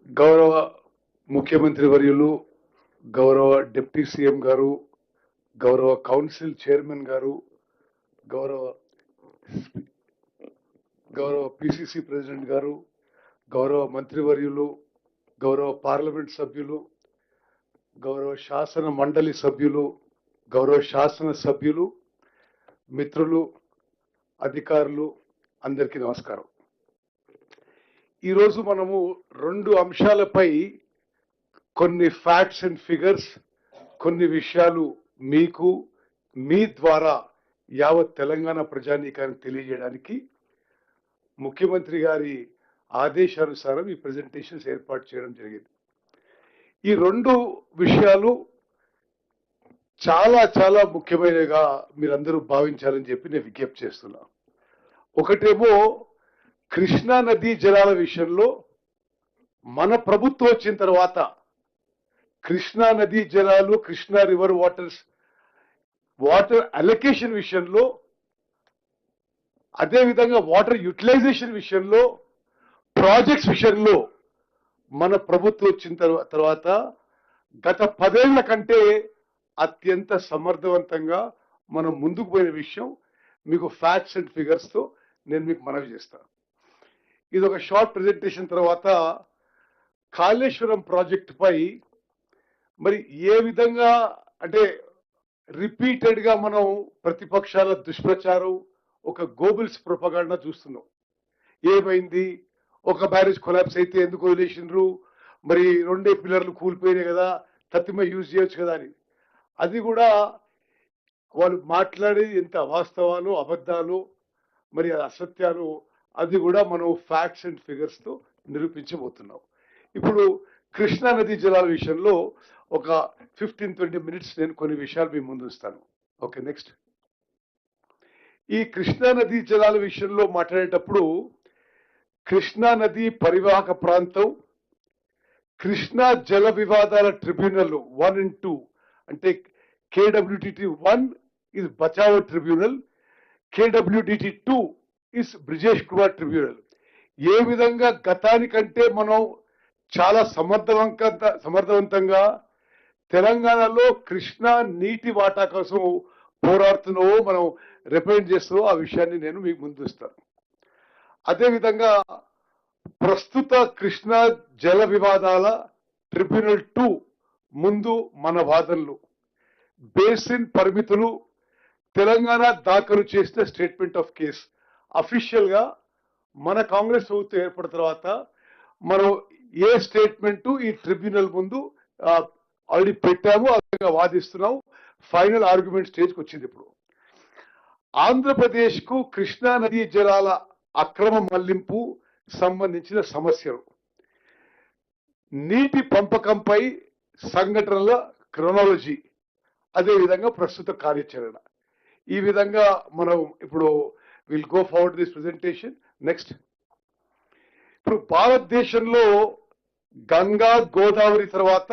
గౌరవ ముఖ్యమంత్రి వర్యులు, గౌరవ డిప్యూటీ సీఎం గారు, గౌరవ కౌన్సిల్ చైర్మన్ గారు, గౌరవ పిసిసి ప్రెసిడెంట్ గారు, గౌరవ మంత్రివర్యులు, గౌరవ పార్లమెంట్ సభ్యులు, గౌరవ శాసన మండలి సభ్యులు, గౌరవ శాసన సభ్యులు, మిత్రులు, అధికారులు, అందరికీ నమస్కారం. ఈరోజు మనము రెండు అంశాలపై కొన్ని ఫ్యాక్ట్స్ అండ్ ఫిగర్స్, కొన్ని విషయాలు మీకు మీ ద్వారా యావత్ తెలంగాణ ప్రజానీకానికి తెలియజేయడానికి ముఖ్యమంత్రి గారి ఆదేశానుసారం ఈ ప్రెజెంటేషన్స్ ఏర్పాటు చేయడం జరిగింది. ఈ రెండు విషయాలు చాలా చాలా ముఖ్యమైనవిగా మీరందరూ భావించాలని చెప్పి నేను విజ్ఞప్తి చేస్తున్నా. ఒకటేమో కృష్ణా నదీ జలాల విషయంలో మన ప్రభుత్వం వచ్చిన తర్వాత కృష్ణా నదీ జలాలు, కృష్ణా రివర్ వాటర్ అలొకేషన్ విషయంలో, అదేవిధంగా వాటర్ యూటిలైజేషన్ విషయంలో, ప్రాజెక్ట్స్ విషయంలో మన ప్రభుత్వం వచ్చిన తర్వాత గత 10 ఏళ్ల కంటే అత్యంత సమర్థవంతంగా మనం ముందుకు పోయిన విషయం మీకు ఫ్యాక్ట్స్ అండ్ ఫిగర్స్ తో నేను మీకు మనవి చేస్తాను. ఇది ఒక షార్ట్ ప్రెజెంటేషన్ తర్వాత కాళేశ్వరం ప్రాజెక్ట్ పై మరి ఏ విధంగా అంటే రిపీటెడ్ గా మనం ప్రతిపక్షాల దుష్ప్రచారం, ఒక గోబుల్స్ ప్రొపగాండా చూస్తున్నాం. ఏమైంది, ఒక బ్యారేజ్ కొలాప్స్ అయితే ఎందుకు వదిలేసినారు, మరి 2 పిల్లర్లు కూలిపోయినాయి కదా, తత్తిమ యూజ్ చేయొచ్చు కదా అని. అది కూడా వాళ్ళు మాట్లాడేది ఎంత వాస్తవాలు, అబద్ధాలు, మరి అసత్యాలు, అది కూడా మనం ఫ్యాక్ట్స్ అండ్ ఫిగర్స్ తో నిరూపించబోతున్నాం. ఇప్పుడు కృష్ణా నదీ జలాల విషయంలో ఒక 15-20 మినిట్స్ నేను కొన్ని విషయాలు మీ ముందు ఇస్తాను. Okay, next. ఈ కృష్ణా నదీ జలాల విషయంలో మాట్లాడేటప్పుడు కృష్ణా నది పరివాహక ప్రాంతం, కృష్ణా జల వివాదాల ట్రిబ్యునల్ 1 and 2 అంటే KWTT 1 is Bachawat tribunal, KWTT 2 is Brijesh Kumar tribunal. ఏ విధంగా గతానికంటే మనం చాలా సమర్థవంతంగా తెలంగాణలో కృష్ణా నీటి వాటా కోసం పోరాడుతున్నావో మనం రిప్రజెంట్ చేస్తున్నావో ఆ విషయాన్ని నేను మీకు ముందు ఇస్తాను. అదేవిధంగా ప్రస్తుత కృష్ణా జల వివాదాల ట్రిబ్యునల్ 2 ముందు మన వాదనలు, బేసిన్ పరిమితులు, తెలంగాణ దాఖలు చేసిన స్టేట్మెంట్ ఆఫ్ కేస్. అఫీషియల్ గా మన కాంగ్రెస్ ప్రభుత్వం ఏర్పడిన తర్వాత మనం ఏ స్టేట్మెంట్ ఈ ట్రిబ్యునల్ ముందు ఆల్రెడీ పెట్టాము, అదే వాదిస్తున్నాము. ఫైనల్ ఆర్గ్యుమెంట్ స్టేజ్కి వచ్చింది. ఇప్పుడు ఆంధ్రప్రదేశ్ కు కృష్ణా నదీ జలాల అక్రమ మళ్లింపు సంబంధించిన సమస్యలు, నీటి పంపకంపై సంఘటనల క్రోనాలజీ, అదేవిధంగా ప్రస్తుత కార్యాచరణ, ఈ విధంగా మనం ఇప్పుడు will go forward this presentation. Next. ఇప్పుడు భారతదేశంలో గంగా, గోదావరి తర్వాత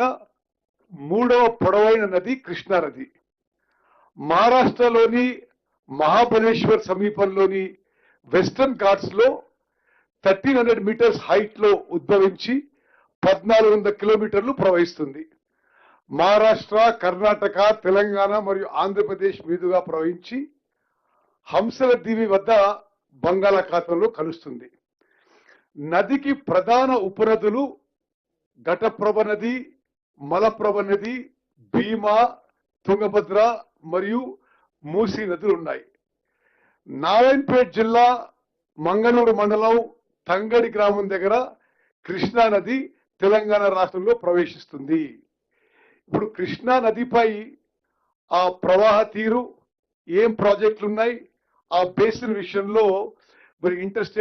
3వ పొడవైన నది కృష్ణా నది. మహారాష్ట్రలోని మహాబలేశ్వర్ సమీపంలోని వెస్టర్న్ ఘాట్స్ లో 1300 మీటర్స్ హైట్ లో ఉద్భవించి 1400 కిలోమీటర్లు ప్రవహిస్తుంది. మహారాష్ట్ర, కర్ణాటక, తెలంగాణ మరియు ఆంధ్రప్రదేశ్ మీదుగా ప్రవహించి హంసల దీవి వద్ద బంగాళాఖాతంలో కలుస్తుంది. నదికి ప్రధాన ఉపనదులు ఘటప్రభ నది, మలప్రభ నది, భీమా, తుంగభద్ర మరియు మూసీ నదులు ఉన్నాయి. నారాయణపేట జిల్లా మంగళూరు మండలం తంగడి గ్రామం దగ్గర కృష్ణా నది తెలంగాణ రాష్ట్రంలో ప్రవేశిస్తుంది. ఇప్పుడు కృష్ణా నదిపై ఆ ప్రవాహ తీరు, ఏం ప్రాజెక్టులు ఉన్నాయి, ఆ బేసిన్ విషయంలో మరి ఇంట్రెస్ట్